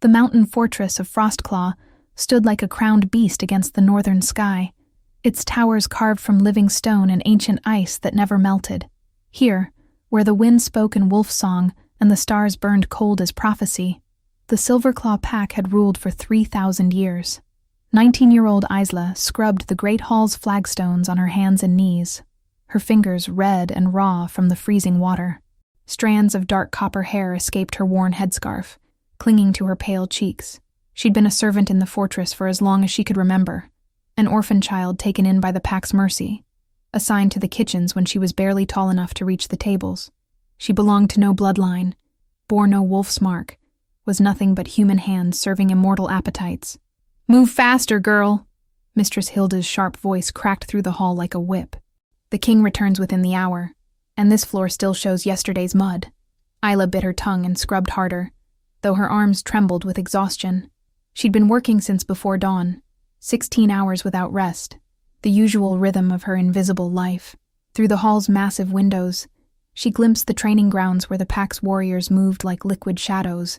The mountain fortress of Frostclaw stood like a crowned beast against the northern sky, its towers carved from living stone and ancient ice that never melted. Here, where the wind spoke in wolf song and the stars burned cold as prophecy, the Silverclaw pack had ruled for 3,000 years. 19-year-old Isla scrubbed the great hall's flagstones on her hands and knees, her fingers red and raw from the freezing water. Strands of dark copper hair escaped her worn headscarf, clinging to her pale cheeks. She'd been a servant in the fortress for as long as she could remember, an orphan child taken in by the pack's mercy, assigned to the kitchens when she was barely tall enough to reach the tables. She belonged to no bloodline, bore no wolf's mark, was nothing but human hands serving immortal appetites. "Move faster, girl!" Mistress Hilda's sharp voice cracked through the hall like a whip. "The king returns within the hour, and this floor still shows yesterday's mud." Isla bit her tongue and scrubbed harder, though her arms trembled with exhaustion. She'd been working since before dawn, 16 hours without rest, the usual rhythm of her invisible life. Through the hall's massive windows, she glimpsed the training grounds where the pack's warriors moved like liquid shadows,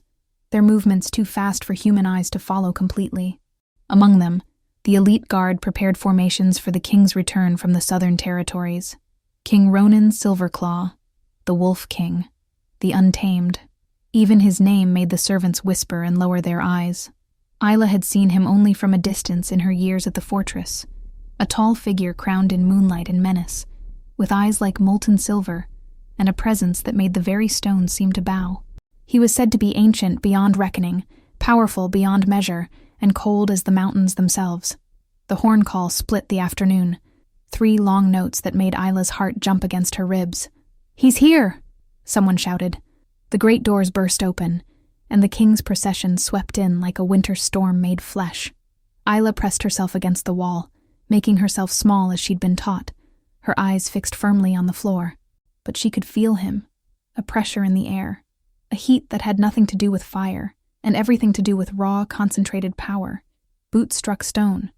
their movements too fast for human eyes to follow completely. Among them, the elite guard prepared formations for the king's return from the southern territories. King Ronan Silverclaw, the Wolf King, the Untamed. Even his name made the servants whisper and lower their eyes. Isla had seen him only from a distance in her years at the fortress, a tall figure crowned in moonlight and menace, with eyes like molten silver, and a presence that made the very stones seem to bow. He was said to be ancient beyond reckoning, powerful beyond measure, and cold as the mountains themselves. The horn call split the afternoon, 3 long notes that made Isla's heart jump against her ribs. "He's here!" someone shouted. The great doors burst open, and the king's procession swept in like a winter storm made flesh. Isla pressed herself against the wall, making herself small as she'd been taught, her eyes fixed firmly on the floor. But she could feel him, a pressure in the air, a heat that had nothing to do with fire, and everything to do with raw, concentrated power. Boots struck stone.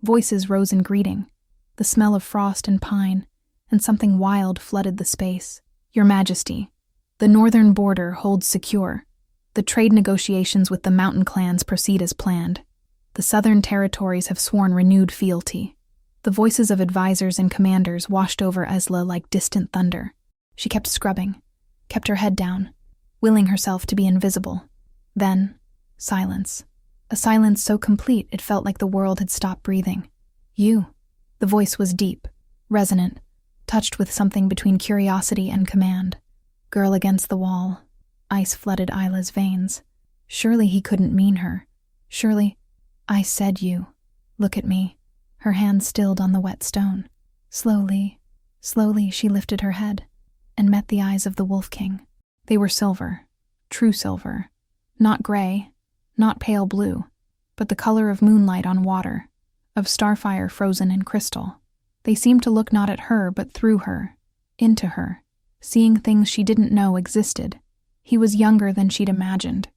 Voices rose in greeting. The smell of frost and pine, and something wild flooded the space. "Your Majesty, the northern border holds secure. The trade negotiations with the mountain clans proceed as planned. The southern territories have sworn renewed fealty." The voices of advisors and commanders washed over Isla like distant thunder. She kept scrubbing, kept her head down, willing herself to be invisible. Then, silence. A silence so complete it felt like the world had stopped breathing. "You." The voice was deep, resonant, touched with something between curiosity and command. Girl against the wall. Ice flooded Isla's veins. Surely he couldn't mean her. Surely, "I said you. Look at me." Her hand stilled on the wet stone. Slowly, slowly she lifted her head and met the eyes of the Wolf King. They were silver, true silver, not gray, not pale blue, but the color of moonlight on water, of starfire frozen in crystal. They seemed to look not at her but through her, into her, seeing things she didn't know existed. He was younger than she'd imagined,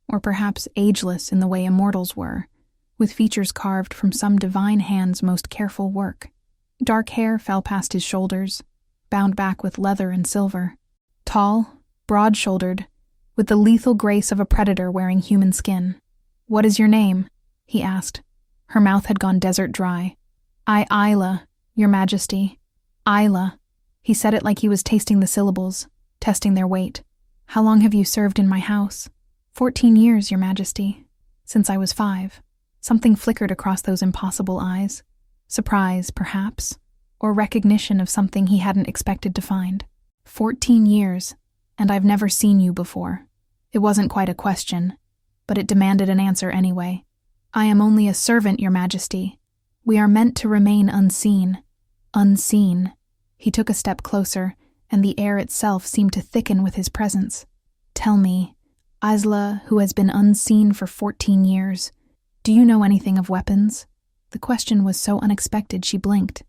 or perhaps ageless in the way immortals were, with features carved from some divine hand's most careful work. Dark hair fell past his shoulders, bound back with leather and silver. Tall, broad-shouldered, with the lethal grace of a predator wearing human skin. "What is your name?" he asked. Her mouth had gone desert dry. Isla, Your Majesty. Isla." He said it like he was tasting the syllables, testing their weight. "How long have you served in my house?" 14 years, Your Majesty. Since I was 5. Something flickered across those impossible eyes. Surprise, perhaps, or recognition of something he hadn't expected to find. 14 years, and I've never seen you before. It wasn't quite a question, but it demanded an answer anyway. "I am only a servant, Your Majesty. We are meant to remain unseen." Unseen. He took a step closer, and the air itself seemed to thicken with his presence. "Tell me, Isla, who has been unseen for 14 years, do you know anything of weapons?" The question was so unexpected she blinked.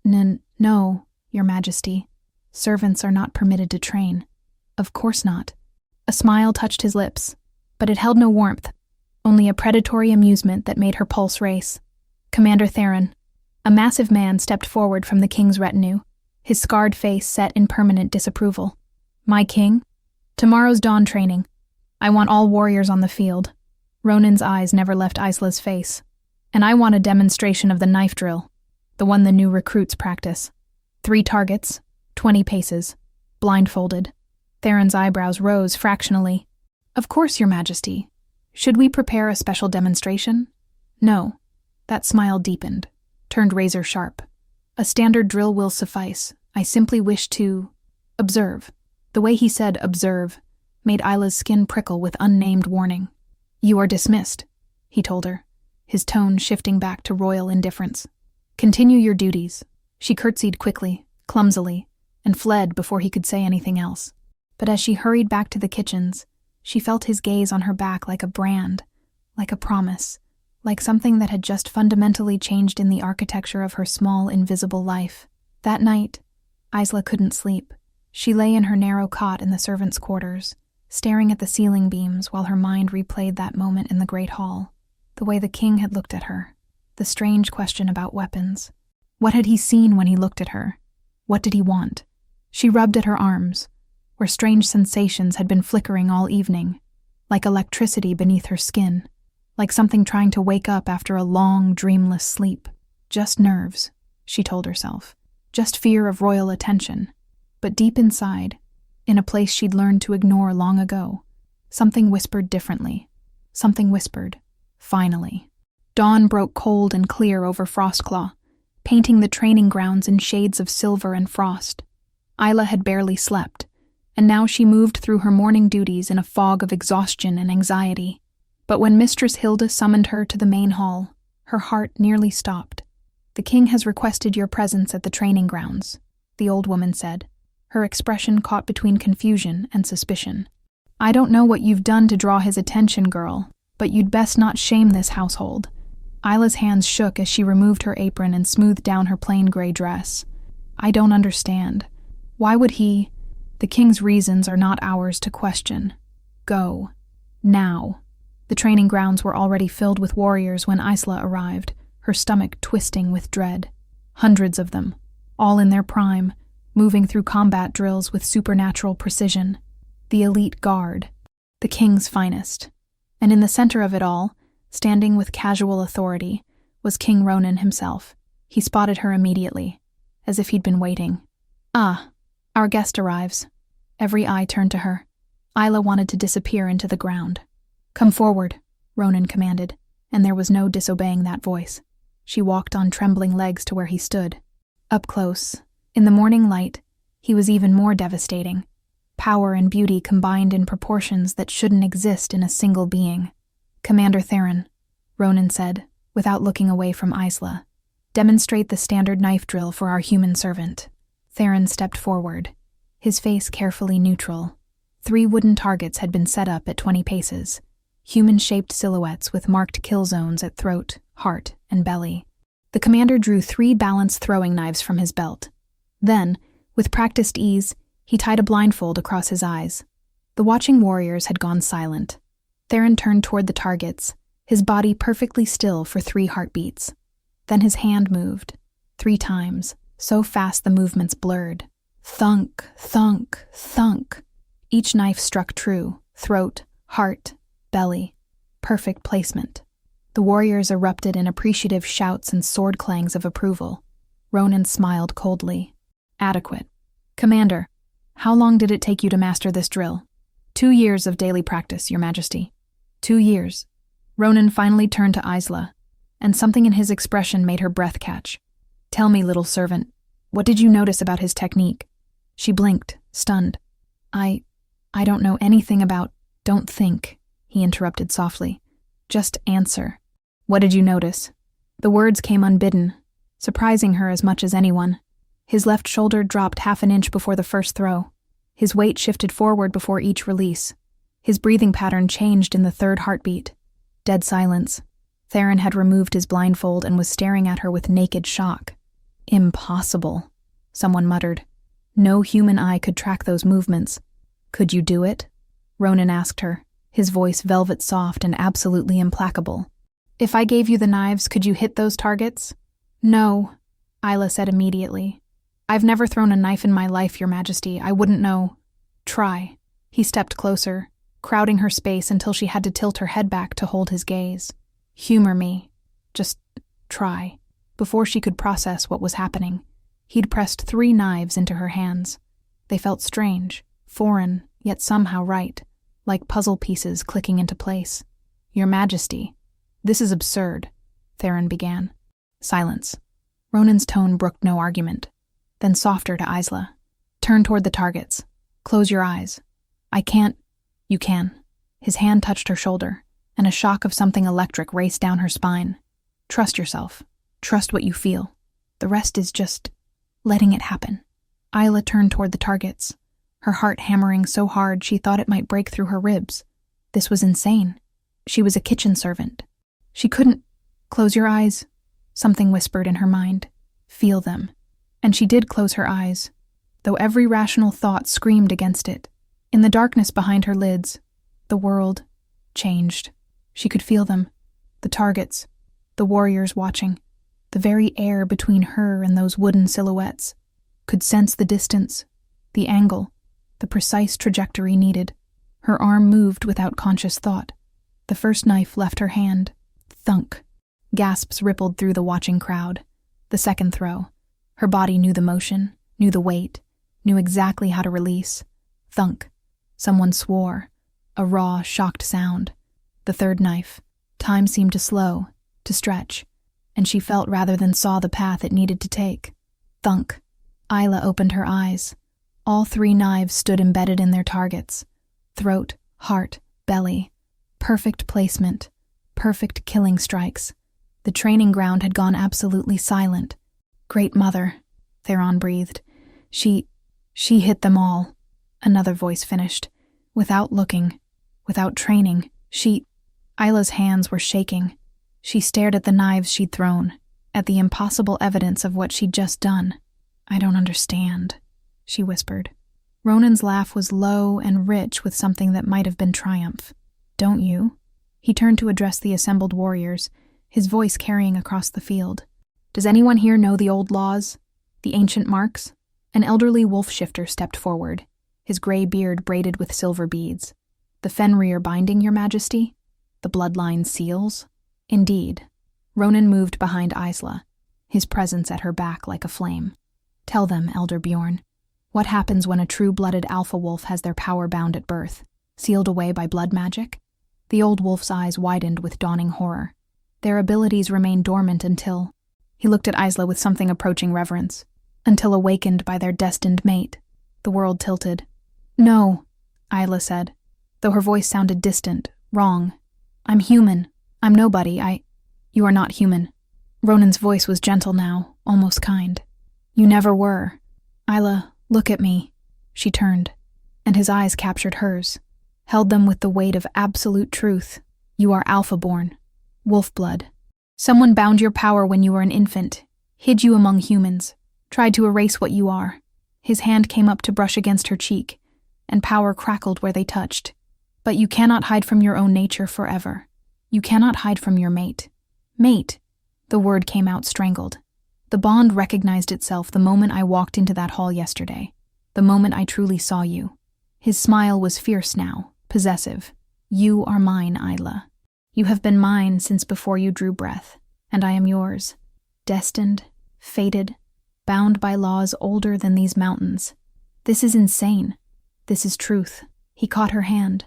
No, Your Majesty. Servants are not permitted to train." "Of course not." A smile touched his lips, but it held no warmth, only a predatory amusement that made her pulse race. "Commander Theron." A massive man stepped forward from the king's retinue, his scarred face set in permanent disapproval. "My king? Tomorrow's dawn training. I want all warriors on the field. Ronan's eyes never left Isla's face. "And I want a demonstration of the knife drill, the one the new recruits practice. 3 targets, 20 paces, blindfolded." Theron's eyebrows rose fractionally. "Of course, Your Majesty. Should we prepare a special demonstration?" "No." That smile deepened, turned razor sharp. "A standard drill will suffice. I simply wish to observe." The way he said observe made Isla's skin prickle with unnamed warning. "You are dismissed," he told her, his tone shifting back to royal indifference. "Continue your duties." She curtsied quickly, clumsily, and fled before he could say anything else. But as she hurried back to the kitchens, she felt his gaze on her back like a brand, like a promise, like something that had just fundamentally changed in the architecture of her small, invisible life. That night, Isla couldn't sleep. She lay in her narrow cot in the servants' quarters, staring at the ceiling beams while her mind replayed that moment in the great hall, the way the king had looked at her, the strange question about weapons. What had he seen when he looked at her? What did he want? She rubbed at her arms, where strange sensations had been flickering all evening, like electricity beneath her skin, like something trying to wake up after a long, dreamless sleep. Just nerves, she told herself. Just fear of royal attention. But deep inside, in a place she'd learned to ignore long ago, something whispered differently. Something whispered, finally. Dawn broke cold and clear over Frostclaw, painting the training grounds in shades of silver and frost. Isla had barely slept, and now she moved through her morning duties in a fog of exhaustion and anxiety. But when Mistress Hilda summoned her to the main hall, her heart nearly stopped. "The king has requested your presence at the training grounds," the old woman said, her expression caught between confusion and suspicion. "I don't know what you've done to draw his attention, girl, but you'd best not shame this household." Isla's hands shook as she removed her apron and smoothed down her plain gray dress. "I don't understand. Why would he? The king's reasons are not ours to question. Go. Now." The training grounds were already filled with warriors when Isla arrived, her stomach twisting with dread. Hundreds of them, all in their prime, moving through combat drills with supernatural precision. The elite guard, the king's finest. And in the center of it all, standing with casual authority, was King Ronan himself. He spotted her immediately, as if he'd been waiting. "Ah, our guest arrives." Every eye turned to her. Isla wanted to disappear into the ground. "Come forward," Ronan commanded, and there was no disobeying that voice. She walked on trembling legs to where he stood. Up close, in the morning light, he was even more devastating. Power and beauty combined in proportions that shouldn't exist in a single being. "Commander Theron," Ronan said, without looking away from Isla, "demonstrate the standard knife drill for our human servant." Theron stepped forward, his face carefully neutral. 3 wooden targets had been set up at 20 paces, human-shaped silhouettes with marked kill zones at throat, heart, and belly. The commander drew 3 balanced throwing knives from his belt. Then, with practiced ease, he tied a blindfold across his eyes. The watching warriors had gone silent. Theron turned toward the targets, his body perfectly still for 3 heartbeats. Then his hand moved, 3 times, so fast the movements blurred. Thunk, thunk, thunk. Each knife struck true, throat, heart, belly. Perfect placement. The warriors erupted in appreciative shouts and sword clangs of approval. Ronan smiled coldly. "Adequate. Commander, how long did it take you to master this drill?" 2 years of daily practice, Your Majesty." 2 years. Ronan finally turned to Isla, and something in his expression made her breath catch. "Tell me, little servant, what did you notice about his technique?" She blinked, stunned. I don't know anything about—" "Don't think," he interrupted softly. "Just answer. What did you notice?" The words came unbidden, surprising her as much as anyone. His left shoulder dropped half an inch before the first throw. His weight shifted forward before each release. His breathing pattern changed in the 3rd heartbeat. Dead silence. Theron had removed his blindfold and was staring at her with naked shock. "Impossible," someone muttered. "No human eye could track those movements." "Could you do it?" Ronan asked her, his voice velvet soft and absolutely implacable. "If I gave you the knives, could you hit those targets?" "No," Isla said immediately. "I've never thrown a knife in my life, Your Majesty. I wouldn't know." "Try." He stepped closer, crowding her space until she had to tilt her head back to hold his gaze. Humor me. Just try. Before she could process what was happening, he'd pressed 3 knives into her hands. They felt strange, foreign, yet somehow right, like puzzle pieces clicking into place. Your Majesty, this is absurd, Theron began. Silence. Ronan's tone brooked no argument. Then softer to Isla. Turn toward the targets. Close your eyes. I can't. You can. His hand touched her shoulder, and a shock of something electric raced down her spine. Trust yourself. Trust what you feel. The rest is just letting it happen. Isla turned toward the targets, her heart hammering so hard she thought it might break through her ribs. This was insane. She was a kitchen servant. She couldn't. Close your eyes, something whispered in her mind. Feel them. And she did close her eyes, though every rational thought screamed against it. In the darkness behind her lids, the world changed. She could feel them. The targets, the warriors watching, the very air between her and those wooden silhouettes. Could sense the distance, the angle, the precise trajectory needed. Her arm moved without conscious thought. The first knife left her hand. Thunk. Gasps rippled through the watching crowd. The second throw. Her body knew the motion, knew the weight, knew exactly how to release. Thunk. Someone swore. A raw, shocked sound. The third knife. Time seemed to slow, to stretch, and she felt rather than saw the path it needed to take. Thunk. Isla opened her eyes. All 3 knives stood embedded in their targets. Throat, heart, belly. Perfect placement. Perfect killing strikes. The training ground had gone absolutely silent. Great Mother, Theron breathed. She hit them all. Another voice finished. Without looking, without training, Isla's hands were shaking. She stared at the knives she'd thrown, at the impossible evidence of what she'd just done. I don't understand, she whispered. Ronan's laugh was low and rich with something that might have been triumph. Don't you? He turned to address the assembled warriors, his voice carrying across the field. Does anyone here know the old laws? The ancient marks? An elderly wolf shifter stepped forward, his gray beard braided with silver beads. The Fenrir binding, Your Majesty? The bloodline seals? Indeed. Ronan moved behind Isla, his presence at her back like a flame. Tell them, Elder Bjorn. What happens when a true-blooded alpha wolf has their power bound at birth, sealed away by blood magic? The old wolf's eyes widened with dawning horror. Their abilities remain dormant until... He looked at Isla with something approaching reverence. Until awakened by their destined mate. The world tilted. No, Isla said, though her voice sounded distant, wrong. I'm human. I'm nobody. You are not human. Ronan's voice was gentle now, almost kind. You never were. Isla, look at me. She turned, and his eyes captured hers, held them with the weight of absolute truth. You are alpha-born. Wolf blood. Someone bound your power when you were an infant, hid you among humans, tried to erase what you are. His hand came up to brush against her cheek, and power crackled where they touched. But you cannot hide from your own nature forever. You cannot hide from your mate. Mate. The word came out strangled. The bond recognized itself the moment I walked into that hall yesterday, the moment I truly saw you. His smile was fierce now, possessive. You are mine, Isla. You have been mine since before you drew breath, and I am yours. Destined, fated, bound by laws older than these mountains. This is insane. This is truth. He caught her hand,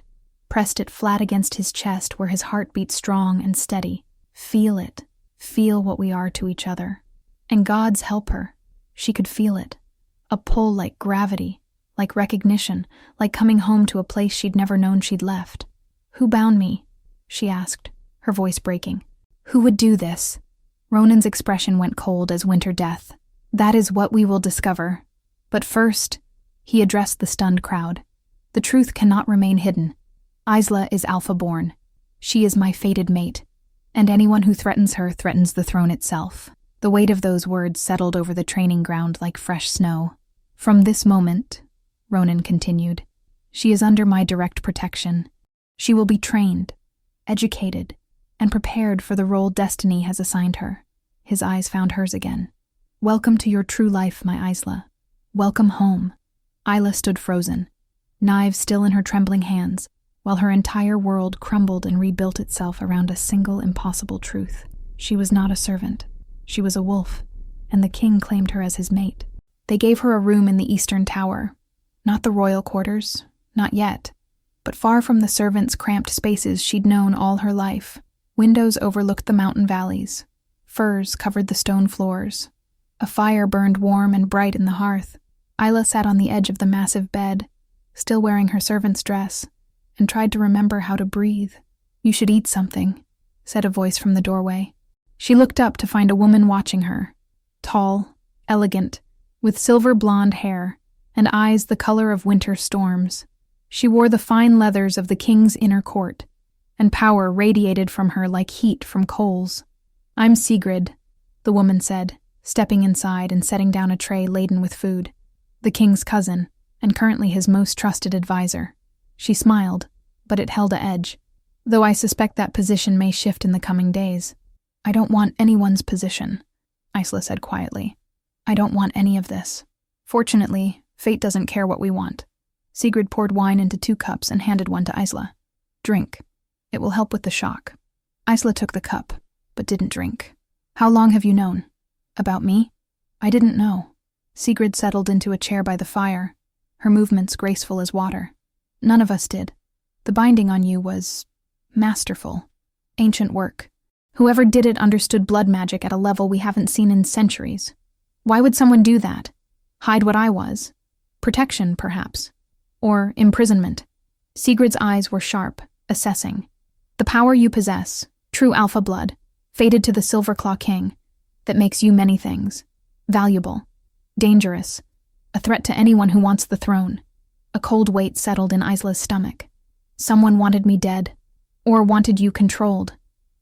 pressed it flat against his chest where his heart beat strong and steady. Feel it. Feel what we are to each other. And God's help her. She could feel it. A pull like gravity, like recognition, like coming home to a place she'd never known she'd left. Who bound me? She asked, her voice breaking. Who would do this? Ronan's expression went cold as winter death. That is what we will discover. But first, he addressed the stunned crowd. The truth cannot remain hidden. Isla is alpha-born. She is my fated mate, and anyone who threatens her threatens the throne itself. The weight of those words settled over the training ground like fresh snow. From this moment, Ronan continued, she is under my direct protection. She will be trained, educated, and prepared for the role destiny has assigned her. His eyes found hers again. Welcome to your true life, my Isla. Welcome home. Isla stood frozen, knives still in her trembling hands, while her entire world crumbled and rebuilt itself around a single impossible truth. She was not a servant. She was a wolf, and the king claimed her as his mate. They gave her a room in the eastern tower. Not the royal quarters, not yet, but far from the servants' cramped spaces she'd known all her life. Windows overlooked the mountain valleys. Firs covered the stone floors. A fire burned warm and bright in the hearth. Isla sat on the edge of the massive bed, still wearing her servant's dress, and tried to remember how to breathe. "You should eat something," said a voice from the doorway. She looked up to find a woman watching her, tall, elegant, with silver blonde hair and eyes the color of winter storms. She wore the fine leathers of the king's inner court, and power radiated from her like heat from coals. "I'm Sigrid," the woman said, stepping inside and setting down a tray laden with food. "The king's cousin, and currently his most trusted advisor." She smiled, but it held an edge, though I suspect that position may shift in the coming days. "I don't want anyone's position," Isla said quietly. "I don't want any of this. Fortunately, fate doesn't care what we want." Sigrid poured wine into 2 cups and handed one to Isla. "Drink. It will help with the shock." Isla took the cup, but didn't drink. "How long have you known?" "About me?" "I didn't know." Sigrid settled into a chair by the fire, her movements graceful as water. "None of us did. The binding on you was masterful. Ancient work. Whoever did it understood blood magic at a level we haven't seen in centuries. Why would someone do that? Hide what I was? Protection, perhaps. Or imprisonment." Sigrid's eyes were sharp, assessing. "The power you possess, true alpha blood, fated to the Silverclaw King, that makes you many things. Valuable. Dangerous. A threat to anyone who wants the throne." A cold weight settled in Isla's stomach. "Someone wanted me dead. Or wanted you controlled.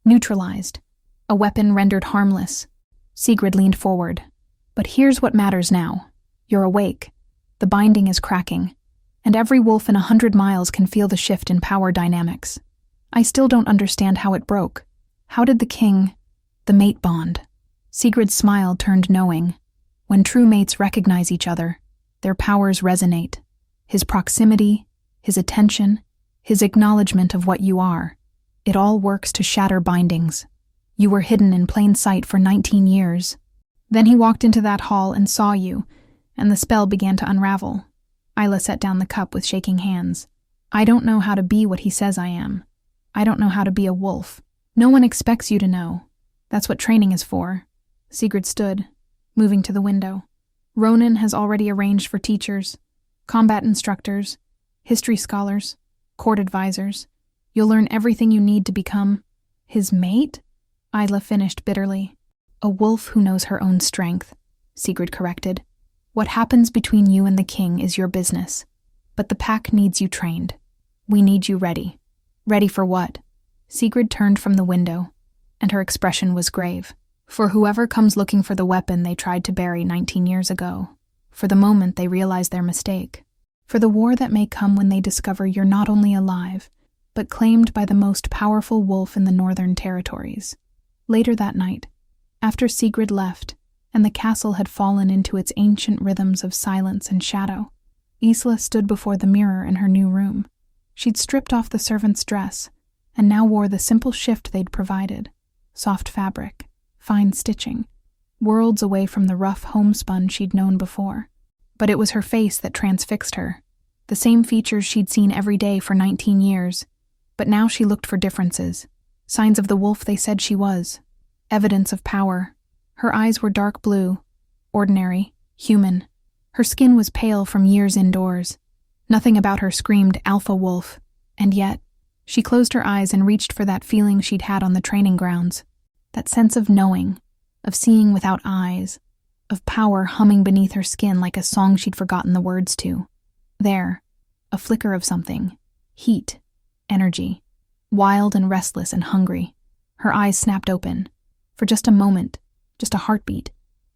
Neutralized. A weapon rendered harmless." Sigrid leaned forward. "But here's what matters now. You're awake. The binding is cracking. And every wolf in 100 miles can feel the shift in power dynamics. I still don't understand how it broke. How did the mate bond?" Sigrid's smile turned knowing. When true mates recognize each other, their powers resonate. His proximity, his attention, his acknowledgement of what you are. It all works to shatter bindings. You were hidden in plain sight for 19 years. Then he walked into that hall and saw you, and the spell began to unravel. Isla set down the cup with shaking hands. "I don't know how to be what he says I am. I don't know how to be a wolf. No one expects you to know. That's what training is for." Sigrid stood, moving to the window. "Ronan has already arranged for teachers, combat instructors, history scholars, court advisors. You'll learn everything you need to become his mate?" Isla finished bitterly. "A wolf who knows her own strength," Sigrid corrected. "What happens between you and the king is your business. But the pack needs you trained. We need you ready." "Ready for what?" Sigrid turned from the window, and her expression was grave. "For whoever comes looking for the weapon they tried to bury 19 years ago. For the moment they realize their mistake. For the war that may come when they discover you're not only alive, but claimed by the most powerful wolf in the northern territories." Later that night, after Sigrid left, and the castle had fallen into its ancient rhythms of silence and shadow, Isla stood before the mirror in her new room. She'd stripped off the servant's dress, and now wore the simple shift they'd provided. Soft fabric, fine stitching, worlds away from the rough homespun she'd known before. But it was her face that transfixed her. The same features she'd seen every day for 19 years, but now she looked for differences. Signs of the wolf they said she was. Evidence of power. Her eyes were dark blue, ordinary, human. Her skin was pale from years indoors. Nothing about her screamed alpha wolf, and yet, she closed her eyes and reached for that feeling she'd had on the training grounds. That sense of knowing, of seeing without eyes, of power humming beneath her skin like a song she'd forgotten the words to. There, a flicker of something. Heat, energy, wild and restless and hungry. Her eyes snapped open. For just a moment, just a heartbeat,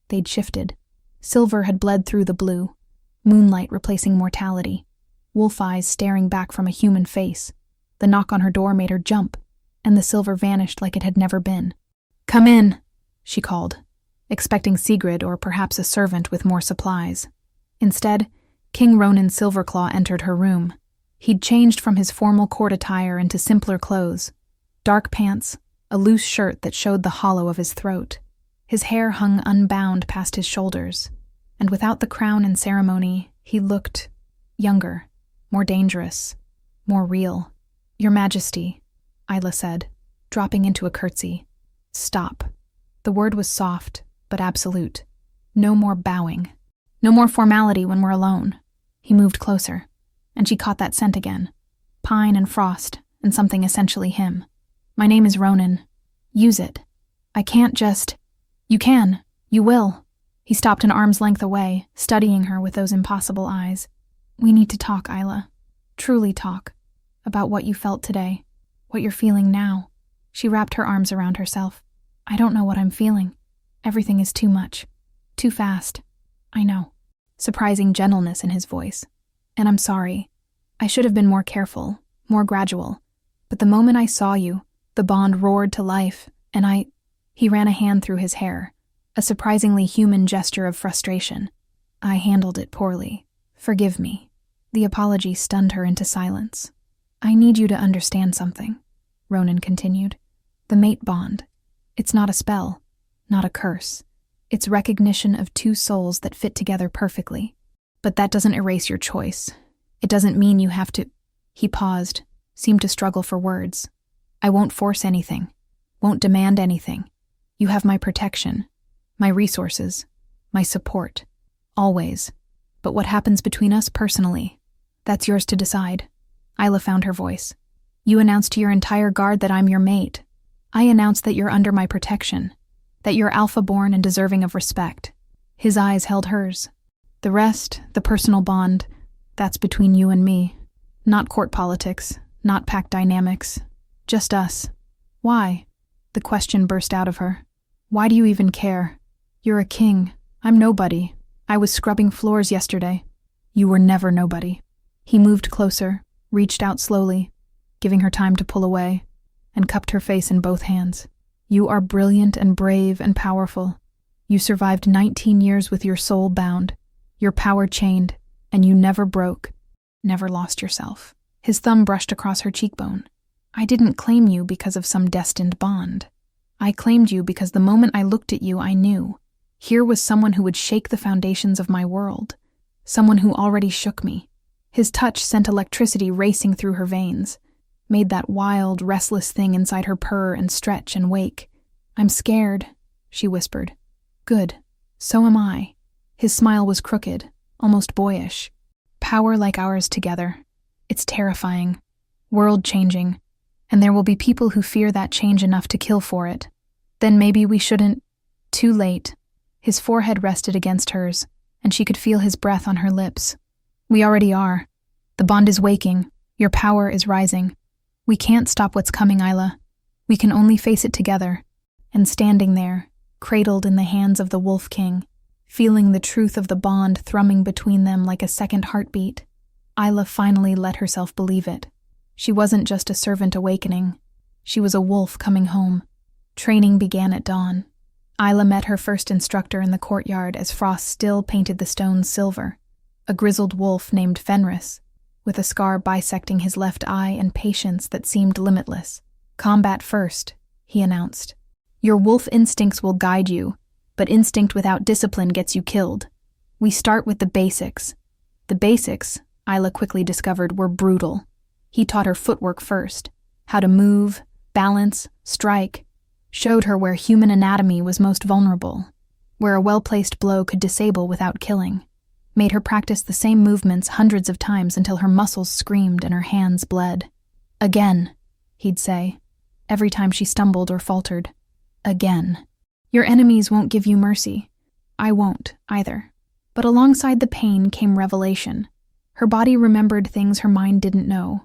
they'd shifted. Silver had bled through the blue, moonlight replacing mortality, wolf eyes staring back from a human face. The knock on her door made her jump, and the silver vanished like it had never been. "Come in," she called, expecting Sigrid or perhaps a servant with more supplies. Instead, King Ronan Silverclaw entered her room. He'd changed from his formal court attire into simpler clothes, dark pants, a loose shirt that showed the hollow of his throat. His hair hung unbound past his shoulders, and without the crown and ceremony, he looked younger, more dangerous, more real. "Your Majesty," Isla said, dropping into a curtsy. "Stop." The word was soft, but absolute. No more bowing. No more formality when we're alone. He moved closer, and she caught that scent again. Pine and frost, and something essentially him. "My name is Ronan. Use it. I can't just—" "You can. You will." He stopped an arm's length away, studying her with those impossible eyes. "We need to talk, Isla. Truly talk. About what you felt today. What you're feeling now." She wrapped her arms around herself. "I don't know what I'm feeling. Everything is too much. Too fast. I know." Surprising gentleness in his voice. "And I'm sorry. I should have been more careful, more gradual. But the moment I saw you, the bond roared to life, and He ran a hand through his hair, a surprisingly human gesture of frustration. "I handled it poorly. Forgive me." The apology stunned her into silence. "I need you to understand something," Ronan continued. "The mate bond. It's not a spell, not a curse. It's recognition of two souls that fit together perfectly. But that doesn't erase your choice. It doesn't mean you have to—" He paused, seemed to struggle for words. "I won't force anything, won't demand anything. You have my protection, my resources, my support, always. But what happens between us personally, that's yours to decide." Isla found her voice. "You announced to your entire guard that I'm your mate. I announce that you're under my protection, that you're alpha-born and deserving of respect." His eyes held hers. "The rest, the personal bond, that's between you and me. Not court politics, not pact dynamics, just us." "Why?" The question burst out of her. "Why do you even care? You're a king. I'm nobody. I was scrubbing floors yesterday." "You were never nobody." He moved closer, reached out slowly, giving her time to pull away, and cupped her face in both hands. "You are brilliant and brave and powerful. You survived 19 years with your soul bound, your power chained, and you never broke, never lost yourself." His thumb brushed across her cheekbone. "I didn't claim you because of some destined bond. I claimed you because the moment I looked at you, I knew. Here was someone who would shake the foundations of my world. Someone who already shook me." His touch sent electricity racing through her veins, made that wild, restless thing inside her purr and stretch and wake. "I'm scared," she whispered. "Good. So am I." His smile was crooked, almost boyish. "Power like ours together. It's terrifying, world-changing, and there will be people who fear that change enough to kill for it. Then maybe we shouldn't—" Too late. His forehead rested against hers, and she could feel his breath on her lips. "We already are. The bond is waking. Your power is rising. We can't stop what's coming, Isla. We can only face it together." And standing there, cradled in the hands of the Wolf King, feeling the truth of the bond thrumming between them like a second heartbeat, Isla finally let herself believe it. She wasn't just a servant awakening. She was a wolf coming home. Training began at dawn. Isla met her first instructor in the courtyard as frost still painted the stones silver. A grizzled wolf named Fenris, with a scar bisecting his left eye and patience that seemed limitless. "Combat first," he announced. "Your wolf instincts will guide you, but instinct without discipline gets you killed. We start with the basics." The basics, Isla quickly discovered, were brutal. He taught her footwork first, how to move, balance, strike, showed her where human anatomy was most vulnerable, where a well-placed blow could disable without killing, made her practice the same movements hundreds of times until her muscles screamed and her hands bled. "Again," he'd say, every time she stumbled or faltered. "Again. Your enemies won't give you mercy. I won't, either." But alongside the pain came revelation. Her body remembered things her mind didn't know.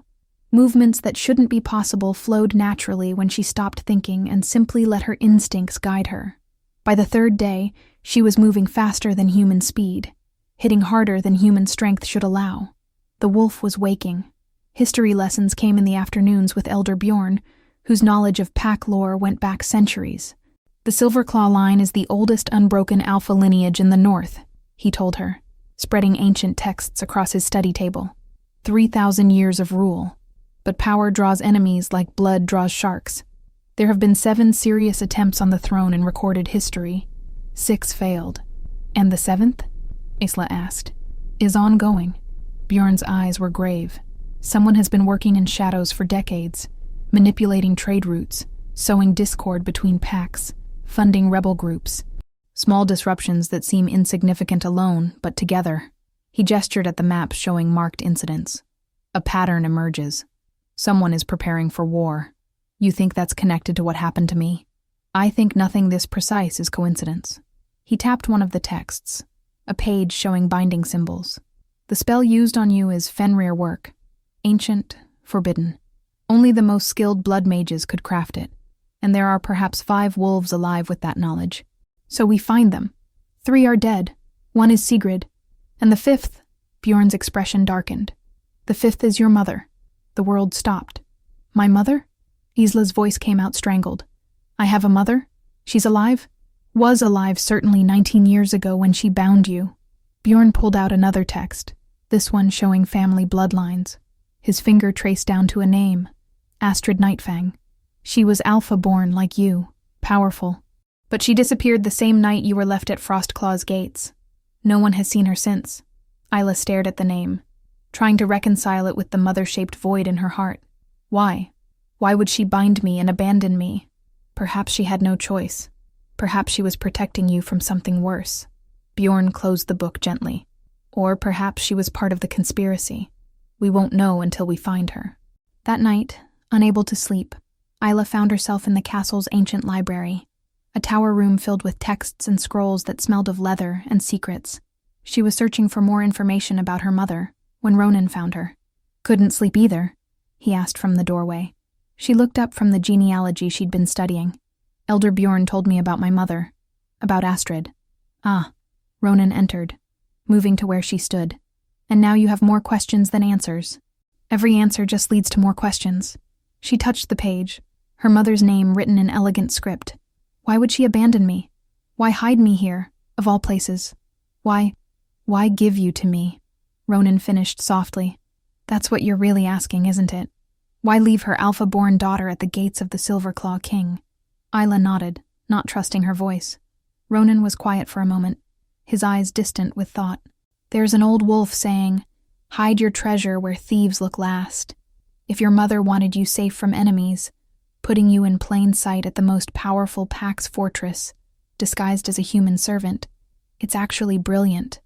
Movements that shouldn't be possible flowed naturally when she stopped thinking and simply let her instincts guide her. By the third day, she was moving faster than human speed, hitting harder than human strength should allow. The wolf was waking. History lessons came in the afternoons with Elder Bjorn, whose knowledge of pack lore went back centuries. "The Silverclaw line is the oldest unbroken alpha lineage in the north," he told her, spreading ancient texts across his study table. 3,000 years of rule. But power draws enemies like blood draws sharks. There have been 7 serious attempts on the throne in recorded history. 6 failed. And the 7th? Isla asked. Is ongoing. Bjorn's eyes were grave. Someone has been working in shadows for decades, manipulating trade routes, sowing discord between packs, funding rebel groups. Small disruptions that seem insignificant alone, but together. He gestured at the map showing marked incidents. A pattern emerges. Someone is preparing for war. You think that's connected to what happened to me? I think nothing this precise is coincidence. He tapped one of the texts, a page showing binding symbols. The spell used on you is Fenrir work. Ancient, forbidden. Only the most skilled blood mages could craft it, and there are perhaps 5 wolves alive with that knowledge. So we find them. 3 are dead. 1 is Sigrid. And the 5th, Bjorn's expression darkened. The 5th is your mother. The world stopped. My mother? Isla's voice came out strangled. I have a mother? She's alive? Was alive certainly 19 years ago when she bound you. Bjorn pulled out another text, this one showing family bloodlines. His finger traced down to a name, Astrid Nightfang. She was Alpha-born like you, powerful. But she disappeared the same night you were left at Frostclaw's gates. No one has seen her since. Isla stared at the name, trying to reconcile it with the mother-shaped void in her heart. Why? Why would she bind me and abandon me? Perhaps she had no choice. Perhaps she was protecting you from something worse. Bjorn closed the book gently. Or perhaps she was part of the conspiracy. We won't know until we find her. That night, unable to sleep, Isla found herself in the castle's ancient library, a tower room filled with texts and scrolls that smelled of leather and secrets. She was searching for more information about her mother when Ronan found her. Couldn't sleep either, he asked from the doorway. She looked up from the genealogy she'd been studying. Elder Bjorn told me about my mother, about Astrid. Ah, Ronan entered, moving to where she stood. And now you have more questions than answers. Every answer just leads to more questions. She touched the page, her mother's name written in elegant script. Why would she abandon me? Why hide me here, of all places? Why give you to me? Ronan finished softly. That's what you're really asking, isn't it? Why leave her alpha-born daughter at the gates of the Silverclaw King? Isla nodded, not trusting her voice. Ronan was quiet for a moment, his eyes distant with thought. There's an old wolf saying, hide your treasure where thieves look last. If your mother wanted you safe from enemies, putting you in plain sight at the most powerful Pax fortress, disguised as a human servant, it's actually brilliant.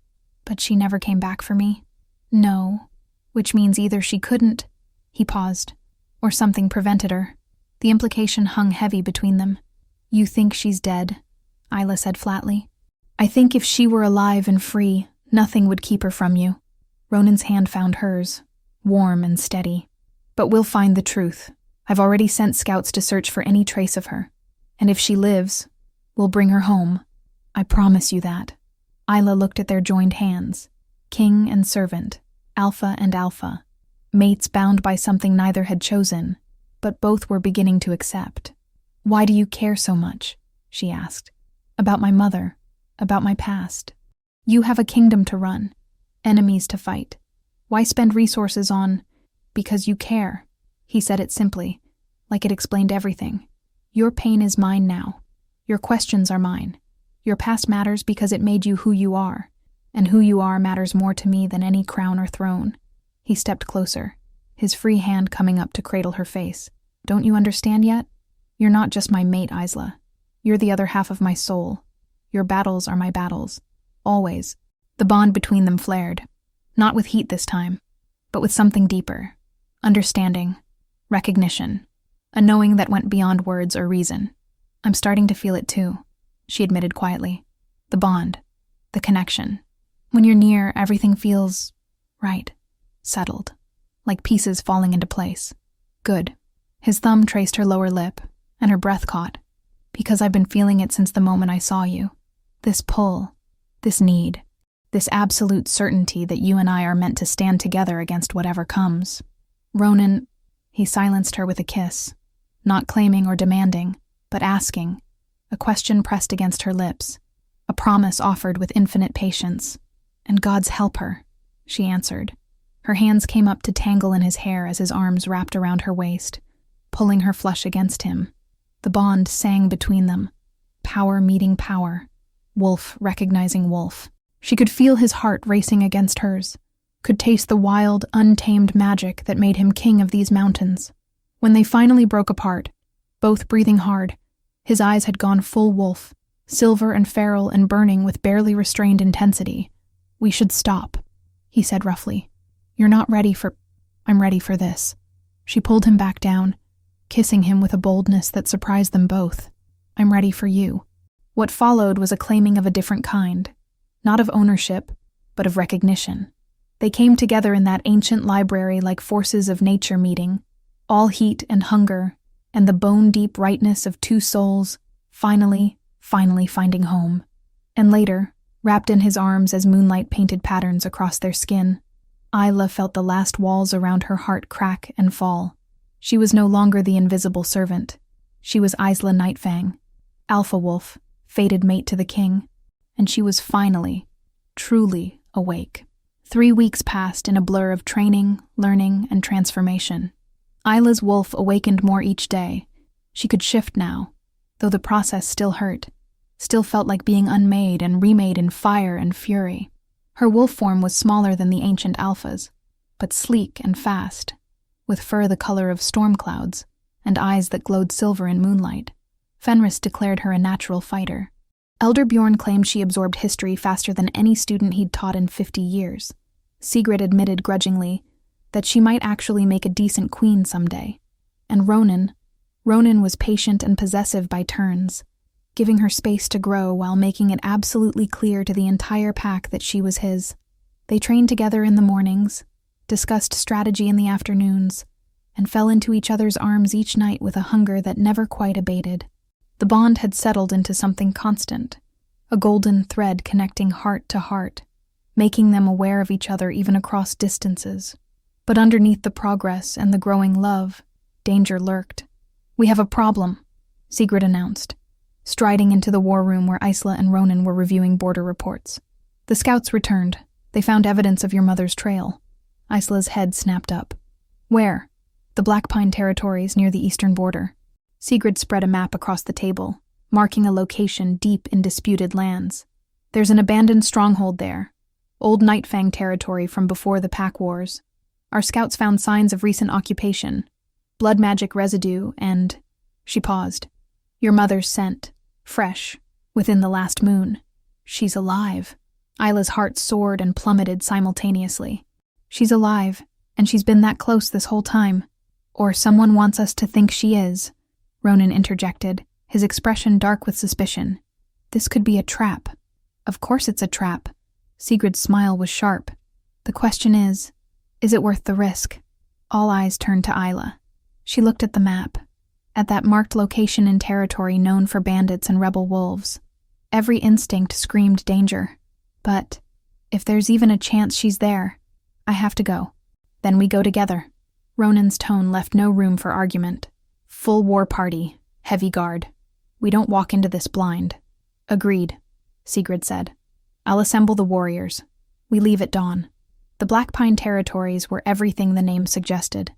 But she never came back for me? No. Which means either she couldn't, he paused, or something prevented her. The implication hung heavy between them. You think she's dead, Isla said flatly. I think if she were alive and free, nothing would keep her from you. Ronan's hand found hers, warm and steady. But we'll find the truth. I've already sent scouts to search for any trace of her. And if she lives, we'll bring her home. I promise you that. Isla looked at their joined hands. King and servant, alpha and alpha. Mates bound by something neither had chosen, but both were beginning to accept. Why do you care so much? She asked. About my mother, about my past. You have a kingdom to run, enemies to fight. Why spend resources on... Because you care. He said it simply, like it explained everything. Your pain is mine now. Your questions are mine. Your past matters because it made you who you are, and who you are matters more to me than any crown or throne. He stepped closer, his free hand coming up to cradle her face. Don't you understand yet? You're not just my mate, Isla. You're the other half of my soul. Your battles are my battles. Always. The bond between them flared. Not with heat this time, but with something deeper. Understanding. Recognition. A knowing that went beyond words or reason. I'm starting to feel it too, she admitted quietly. The bond. The connection. When you're near, everything feels... right. Settled. Like pieces falling into place. Good. His thumb traced her lower lip, and her breath caught. Because I've been feeling it since the moment I saw you. This pull. This need. This absolute certainty that you and I are meant to stand together against whatever comes. Ronan... He silenced her with a kiss. Not claiming or demanding, but asking. A question pressed against her lips. A promise offered with infinite patience. And God's help her, she answered. Her hands came up to tangle in his hair as his arms wrapped around her waist, pulling her flush against him. The bond sang between them, power meeting power, wolf recognizing wolf. She could feel his heart racing against hers, could taste the wild, untamed magic that made him king of these mountains. When they finally broke apart, both breathing hard, his eyes had gone full wolf, silver and feral and burning with barely restrained intensity. "We should stop," he said roughly. "You're not ready for—" "I'm ready for this." She pulled him back down, kissing him with a boldness that surprised them both. "I'm ready for you." What followed was a claiming of a different kind, not of ownership, but of recognition. They came together in that ancient library like forces of nature meeting, all heat and hunger, and the bone-deep rightness of two souls, finally finding home. And later, wrapped in his arms as moonlight painted patterns across their skin, Isla felt the last walls around her heart crack and fall. She was no longer the invisible servant. She was Isla Nightfang, alpha wolf, fated mate to the king, and she was finally, truly awake. 3 weeks passed in a blur of training, learning, and transformation. Isla's wolf awakened more each day. She could shift now, though the process still hurt, still felt like being unmade and remade in fire and fury. Her wolf form was smaller than the ancient alphas, but sleek and fast, with fur the color of storm clouds and eyes that glowed silver in moonlight. Fenris declared her a natural fighter. Elder Bjorn claimed she absorbed history faster than any student he'd taught in 50 years. Sigrid admitted grudgingly that she might actually make a decent queen someday. And Ronan was patient and possessive by turns, giving her space to grow while making it absolutely clear to the entire pack that she was his. They trained together in the mornings, discussed strategy in the afternoons, and fell into each other's arms each night with a hunger that never quite abated. The bond had settled into something constant, a golden thread connecting heart to heart, making them aware of each other even across distances. But underneath the progress and the growing love, danger lurked. "We have a problem," Sigrid announced, striding into the war room where Isla and Ronan were reviewing border reports. "The scouts returned. They found evidence of your mother's trail." Isla's head snapped up. "Where?" "The Black Pine territories near the eastern border." Sigrid spread a map across the table, marking a location deep in disputed lands. "There's an abandoned stronghold there. Old Nightfang territory from before the Pack Wars. Our scouts found signs of recent occupation, blood magic residue, and—" She paused. "Your mother's scent, fresh, within the last moon. She's alive." Isla's heart soared and plummeted simultaneously. "She's alive, and she's been that close this whole time. Or someone wants us to think she is," Ronan interjected, his expression dark with suspicion. "This could be a trap." "Of course it's a trap." Sigrid's smile was sharp. "The question is it worth the risk?" All eyes turned to Isla. She looked at the map, at that marked location in territory known for bandits and rebel wolves. Every instinct screamed danger. "But if there's even a chance she's there, I have to go." "Then we go together." Ronan's tone left no room for argument. "Full war party, heavy guard. We don't walk into this blind." "Agreed," Sigrid said. "I'll assemble the warriors. We leave at dawn." The Black Pine territories were everything the name suggested.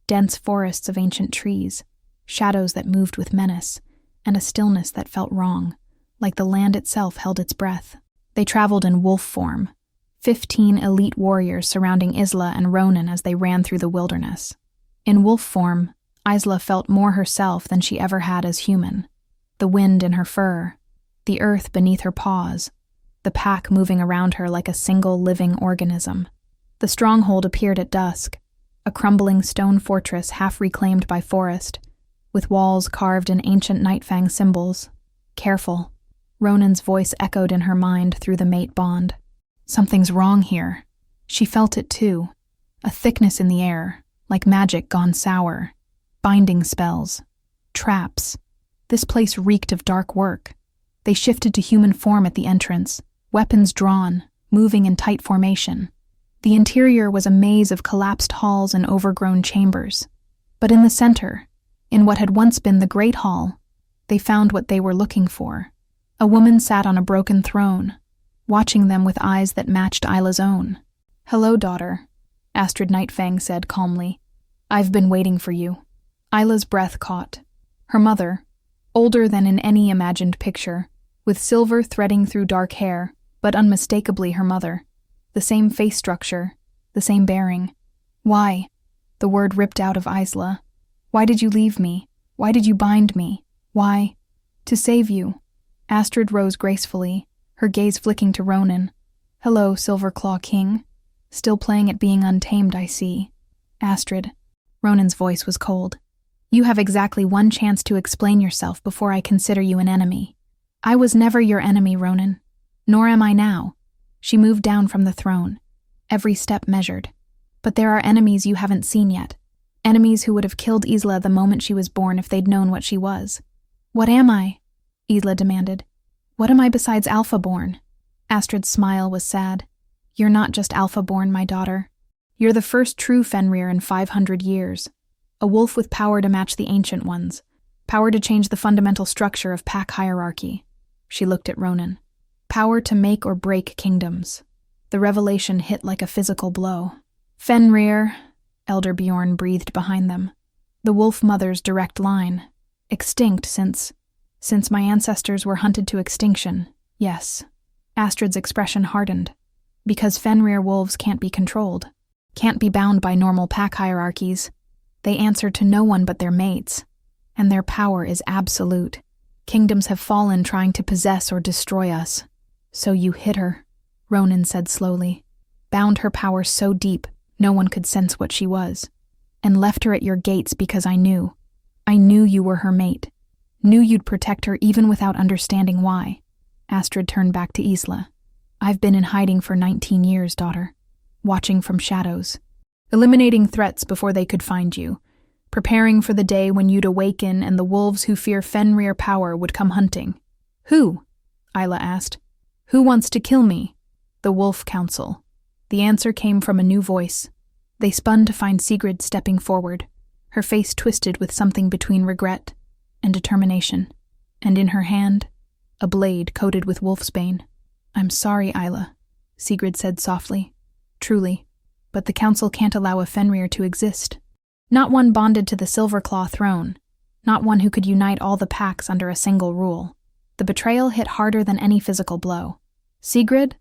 Dense forests of ancient trees, shadows that moved with menace, and a stillness that felt wrong, like the land itself held its breath. They traveled in wolf form, 15 elite warriors surrounding Isla and Ronan as they ran through the wilderness. In wolf form, Isla felt more herself than she ever had as human. The wind in her fur, the earth beneath her paws, the pack moving around her like a single living organism. The stronghold appeared at dusk, a crumbling stone fortress half reclaimed by forest, with walls carved in ancient Nightfang symbols. "Careful," Ronan's voice echoed in her mind through the mate bond. Something's wrong here. She felt it too, a thickness in the air, like magic gone sour. Binding spells. Traps. This place reeked of dark work. They shifted to human form at the entrance, weapons drawn, moving in tight formation. The interior was a maze of collapsed halls and overgrown chambers. But in the center, in what had once been the Great Hall, they found what they were looking for. A woman sat on a broken throne, watching them with eyes that matched Isla's own. "Hello, daughter," Astrid Nightfang said calmly. "I've been waiting for you." Isla's breath caught. Her mother, older than in any imagined picture, with silver threading through dark hair, but unmistakably her mother. The same face structure, the same bearing. "Why?" The word ripped out of Isla. "Why did you leave me? Why did you bind me? Why?" "To save you." Astrid rose gracefully, her gaze flicking to Ronan. "Hello, Silverclaw King. Still playing at being untamed, I see." "Astrid." Ronan's voice was cold. "You have exactly one chance to explain yourself before I consider you an enemy." "I was never your enemy, Ronan. Nor am I now." She moved down from the throne, every step measured. "But there are enemies you haven't seen yet. Enemies who would have killed Isla the moment she was born if they'd known what she was." "What am I?" Isla demanded. "What am I besides Alpha-born?" Astrid's smile was sad. "You're not just Alpha-born, my daughter. You're the first true Fenrir in 500 years. A wolf with power to match the ancient ones. Power to change the fundamental structure of pack hierarchy." She looked at Ronan. "Power to make or break kingdoms." The revelation hit like a physical blow. "Fenrir," Elder Bjorn breathed behind them. "The wolf mother's direct line. Extinct since my ancestors were hunted to extinction, yes." Astrid's expression hardened. "Because Fenrir wolves can't be controlled. Can't be bound by normal pack hierarchies. They answer to no one but their mates. And their power is absolute. Kingdoms have fallen trying to possess or destroy us." "So you hid her," Ronan said slowly. "Bound her power so deep no one could sense what she was. And left her at your gates because I knew. I knew you were her mate. Knew you'd protect her even without understanding why." Astrid turned back to Isla. "I've been in hiding for 19 years, daughter. Watching from shadows. Eliminating threats before they could find you. Preparing for the day when you'd awaken and the wolves who fear Fenrir power would come hunting." "Who?" Isla asked. "Who wants to kill me?" "The Wolf Council." The answer came from a new voice. They spun to find Sigrid stepping forward, her face twisted with something between regret and determination, and in her hand, a blade coated with wolfsbane. "I'm sorry, Isla," Sigrid said softly. "Truly. But the council can't allow a Fenrir to exist. Not one bonded to the Silverclaw throne. Not one who could unite all the packs under a single rule." The betrayal hit harder than any physical blow. "Sigrid?"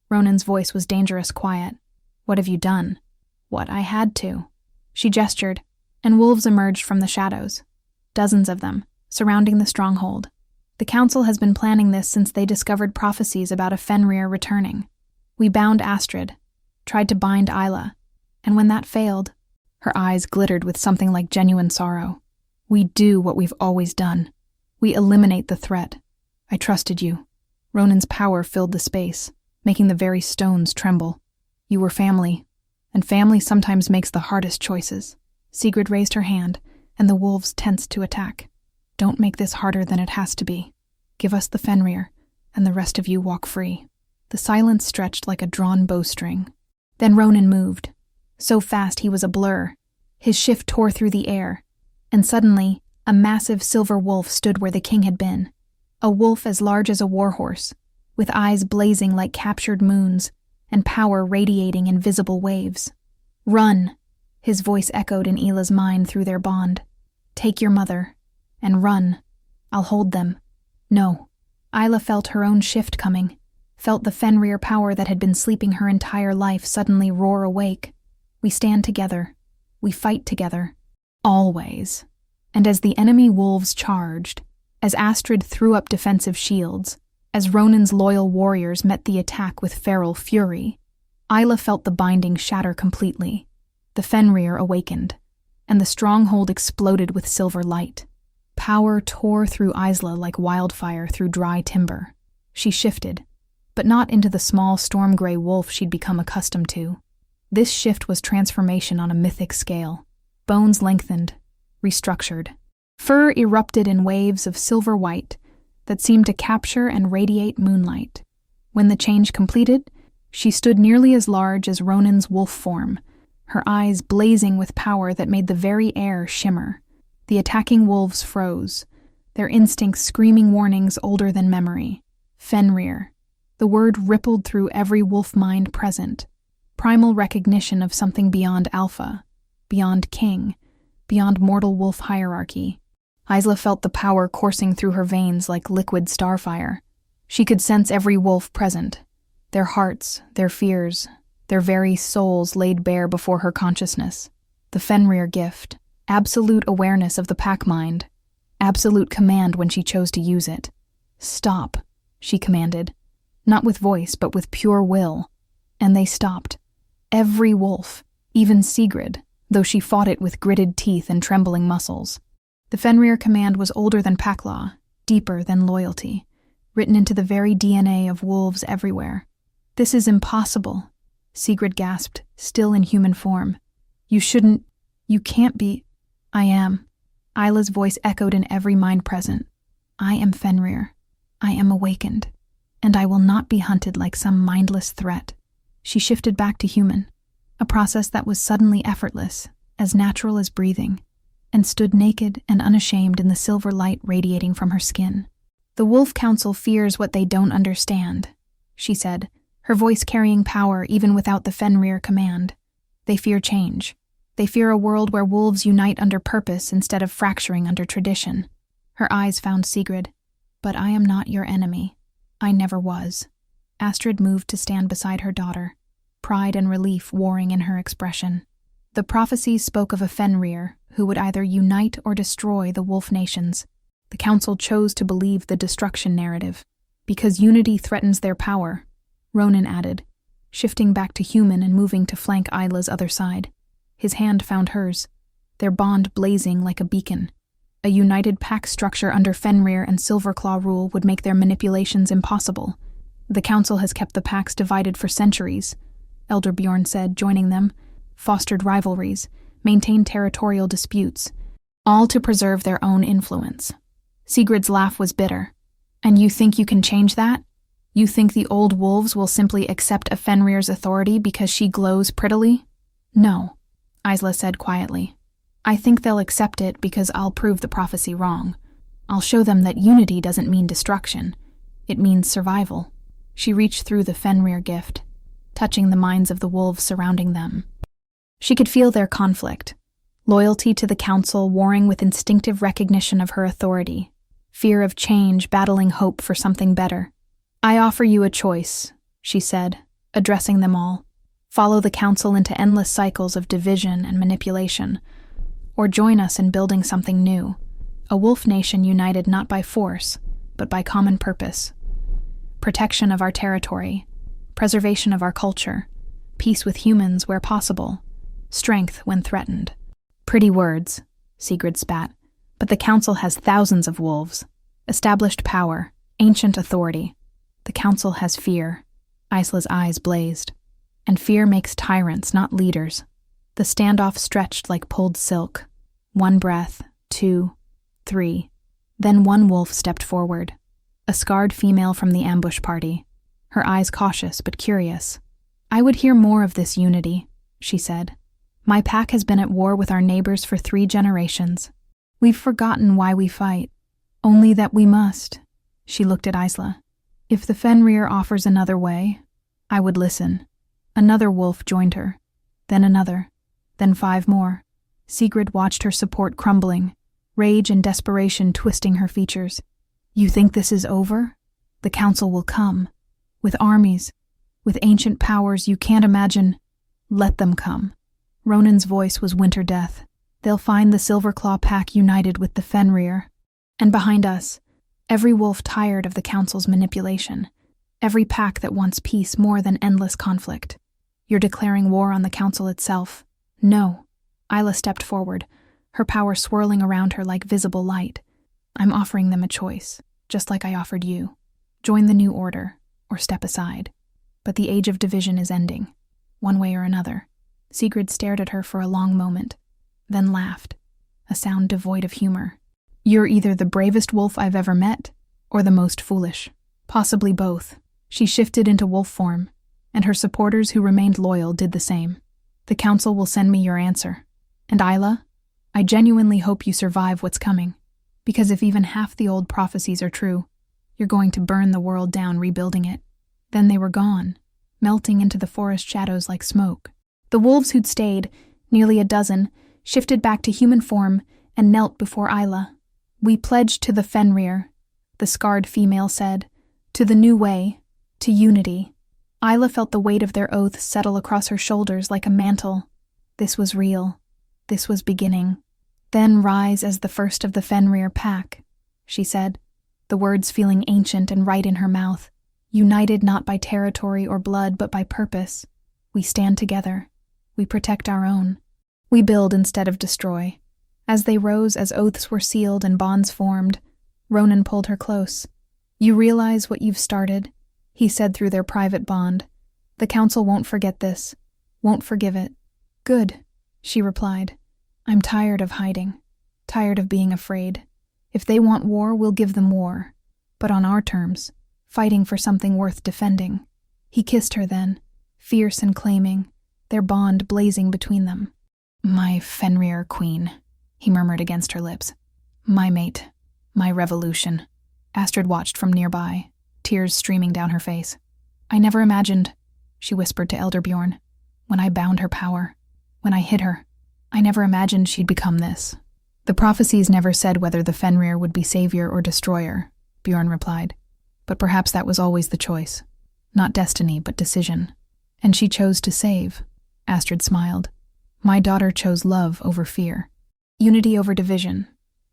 Ronan's voice was dangerous quiet. "What have you done?" "What I had to." She gestured, and wolves emerged from the shadows. Dozens of them, surrounding the stronghold. "The council has been planning this since they discovered prophecies about a Fenrir returning. We bound Astrid, tried to bind Isla, and when that failed," her eyes glittered with something like genuine sorrow, "we do what we've always done. We eliminate the threat. I trusted you." Ronan's power filled the space, making the very stones tremble. "You were family, and family sometimes makes the hardest choices." Sigrid raised her hand, and the wolves tensed to attack. "Don't make this harder than it has to be. Give us the Fenrir, and the rest of you walk free." The silence stretched like a drawn bowstring. Then Ronan moved. So fast he was a blur. His shift tore through the air, and suddenly a massive silver wolf stood where the king had been. A wolf as large as a warhorse, with eyes blazing like captured moons, and power radiating in visible waves. "Run!" His voice echoed in Ila's mind through their bond. "Take your mother, and run. I'll hold them." No. Isla felt her own shift coming, felt the Fenrir power that had been sleeping her entire life suddenly roar awake. "We stand together. We fight together. Always." And as the enemy wolves charged, as Astrid threw up defensive shields, as Ronan's loyal warriors met the attack with feral fury, Isla felt the binding shatter completely. The Fenrir awakened, and the stronghold exploded with silver light. Power tore through Isla like wildfire through dry timber. She shifted, but not into the small storm-gray wolf she'd become accustomed to. This shift was transformation on a mythic scale. Bones lengthened, restructured. Fur erupted in waves of silver white that seemed to capture and radiate moonlight. When the change completed, she stood nearly as large as Ronan's wolf form, her eyes blazing with power that made the very air shimmer. The attacking wolves froze, their instincts screaming warnings older than memory. Fenrir. The word rippled through every wolf mind present. primal recognition of something beyond alpha, beyond king, beyond mortal wolf hierarchy. Isla felt the power coursing through her veins like liquid starfire. She could sense every wolf present, their hearts, their fears, their very souls laid bare before her consciousness. The Fenrir gift, absolute awareness of the pack mind, absolute command when she chose to use it. "Stop," she commanded, not with voice but with pure will. And they stopped. Every wolf, even Sigrid, though she fought it with gritted teeth and trembling muscles. The Fenrir command was older than pack law, deeper than loyalty, written into the very DNA of wolves everywhere. "This is impossible," Sigrid gasped, still in human form. You can't be." "I am." Isla's voice echoed in every mind present. "I am Fenrir. I am awakened. And I will not be hunted like some mindless threat." She shifted back to human, a process that was suddenly effortless, as natural as breathing, and stood naked and unashamed in the silver light radiating from her skin. "The Wolf Council fears what they don't understand," she said, her voice carrying power even without the Fenrir command. "They fear change. They fear a world where wolves unite under purpose instead of fracturing under tradition." Her eyes found Sigrid. "But I am not your enemy. I never was." Astrid moved to stand beside her daughter, pride and relief warring in her expression. The prophecies spoke of a Fenrir who would either unite or destroy the wolf nations. The council chose to believe the destruction narrative, because unity threatens their power, Ronan added, shifting back to human and moving to flank Isla's other side. His hand found hers, their bond blazing like a beacon. A united pack structure under Fenrir and Silverclaw rule would make their manipulations impossible. "The council has kept the packs divided for centuries," Elder Bjorn said, joining them, "fostered rivalries, maintained territorial disputes, all to preserve their own influence." Sigrid's laugh was bitter. "And you think you can change that? You think the old wolves will simply accept a Fenrir's authority because she glows prettily?" "No," Isla said quietly. "I think they'll accept it because I'll prove the prophecy wrong. I'll show them that unity doesn't mean destruction. It means survival." She reached through the Fenrir gift, touching the minds of the wolves surrounding them. She could feel their conflict, loyalty to the council warring with instinctive recognition of her authority, fear of change battling hope for something better. "I offer you a choice," she said, addressing them all. "Follow the council into endless cycles of division and manipulation, or join us in building something new, a wolf nation united not by force, but by common purpose. Protection of our territory, preservation of our culture, peace with humans where possible, strength when threatened." "Pretty words," Sigrid spat, "but the council has thousands of wolves, established power, ancient authority. The council has fear." Isla's eyes blazed. "And fear makes tyrants, not leaders." The standoff stretched like pulled silk. 1 breath, 2, 3. Then one wolf stepped forward, a scarred female from the ambush party, her eyes cautious but curious. "I would hear more of this unity," she said. "My pack has been at war with our neighbors for 3 generations. We've forgotten why we fight, only that we must." She looked at Isla. "If the Fenrir offers another way, I would listen." Another wolf joined her, then another, then 5 more. Sigrid watched her support crumbling, rage and desperation twisting her features. "You think this is over? The council will come, with armies, with ancient powers you can't imagine. Let them come." Ronan's voice was winter death. "They'll find the Silverclaw pack united with the Fenrir. And behind us, every wolf tired of the council's manipulation, every pack that wants peace more than endless conflict. You're declaring war on the council itself." "No." Isla stepped forward, her power swirling around her like visible light. "I'm offering them a choice, just like I offered you. Join the new order, or step aside. But the age of division is ending, one way or another." Sigrid stared at her for a long moment, then laughed, a sound devoid of humor. "You're either the bravest wolf I've ever met, or the most foolish. Possibly both." She shifted into wolf form, and her supporters who remained loyal did the same. "The council will send me your answer. And Isla, I genuinely hope you survive what's coming. Because if even half the old prophecies are true, you're going to burn the world down rebuilding it." Then they were gone, melting into the forest shadows like smoke. The wolves who'd stayed, nearly a dozen, shifted back to human form and knelt before Isla. "We pledge to the Fenrir," the scarred female said, "to the new way, to unity." Isla felt the weight of their oath settle across her shoulders like a mantle. This was real. This was beginning. "Then rise as the first of the Fenrir pack," she said, the words feeling ancient and right in her mouth. "United not by territory or blood, but by purpose. We stand together. We protect our own. We build instead of destroy." As they rose, as oaths were sealed and bonds formed, Ronan pulled her close. "You realize what you've started?" he said through their private bond. "The council won't forget this, won't forgive it." "Good," she replied. "I'm tired of hiding, tired of being afraid. If they want war, we'll give them war, but on our terms, fighting for something worth defending." He kissed her then, fierce and claiming, their bond blazing between them. "My Fenrir queen," he murmured against her lips. "My mate, my revolution." Astrid watched from nearby, tears streaming down her face. "I never imagined," she whispered to Elder Bjorn, "when I bound her power, when I hid her, I never imagined she'd become this." "The prophecies never said whether the Fenrir would be savior or destroyer," Bjorn replied. "But perhaps that was always the choice. Not destiny, but decision. And she chose to save." Astrid smiled. "My daughter chose love over fear. Unity over division.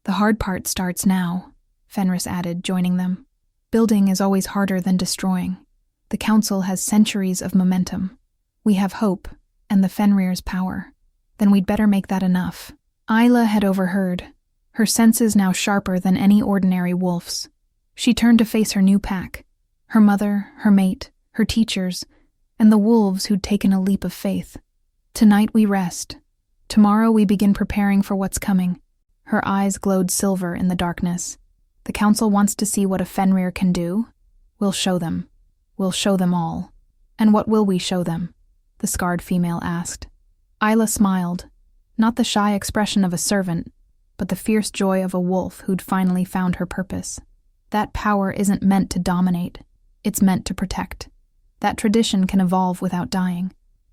The hard part starts now," Fenris added, joining them. "Building is always harder than destroying. The council has centuries of momentum. We have hope, and the Fenrir's power. Then we'd better make that enough." Isla had overheard, her senses now sharper than any ordinary wolf's. She turned to face her new pack, her mother, her mate, her teachers, and the wolves who'd taken a leap of faith. "Tonight we rest. Tomorrow we begin preparing for what's coming." Her eyes glowed silver in the darkness. "The council wants to see what a Fenrir can do. We'll show them. We'll show them all." "And what will we show them?" the scarred female asked. Isla smiled, not the shy expression of a servant, but the fierce joy of a wolf who'd finally found her purpose. That power isn't meant to dominate, it's meant to protect. That tradition can evolve without dying.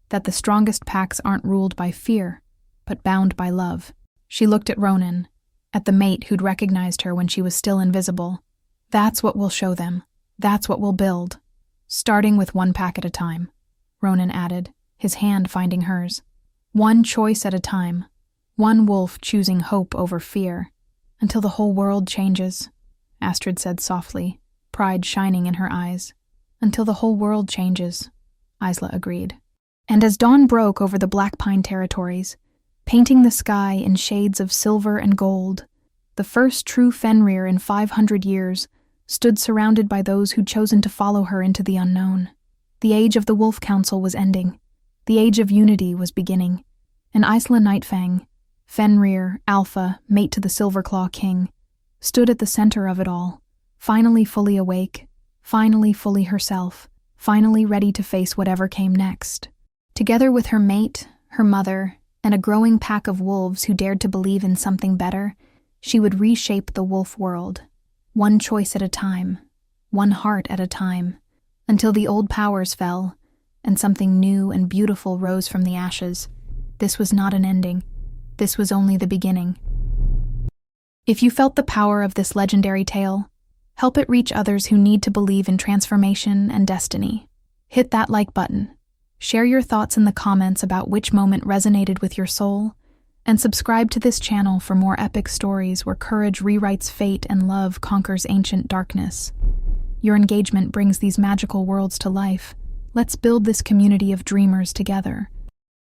That the strongest packs aren't ruled by fear, but bound by love. She looked at Ronan, at the mate who'd recognized her when she was still invisible. "That's what we'll show them. That's what we'll build. Starting with one pack at a time," Ronan added, his hand finding hers. "One choice at a time. One wolf choosing hope over fear. Until the whole world changes," Astrid said softly, pride shining in her eyes. "Until the whole world changes," Isla agreed. And as dawn broke over the Black Pine territories, painting the sky in shades of silver and gold, the first true Fenrir in 500 years stood surrounded by those who'd chosen to follow her into the unknown. The age of the Wolf Council was ending. The age of unity was beginning. And Isla Nightfang, Fenrir, Alpha, mate to the Silverclaw King, stood at the center of it all, finally fully awake, finally fully herself, finally ready to face whatever came next. Together with her mate, her mother, and a growing pack of wolves who dared to believe in something better, she would reshape the wolf world, one choice at a time, one heart at a time, until the old powers fell, and something new and beautiful rose from the ashes. This was not an ending. This was only the beginning. If you felt the power of this legendary tale, help it reach others who need to believe in transformation and destiny. Hit that like button. Share your thoughts in the comments about which moment resonated with your soul, and subscribe to this channel for more epic stories where courage rewrites fate and love conquers ancient darkness. Your engagement brings these magical worlds to life. Let's build this community of dreamers together.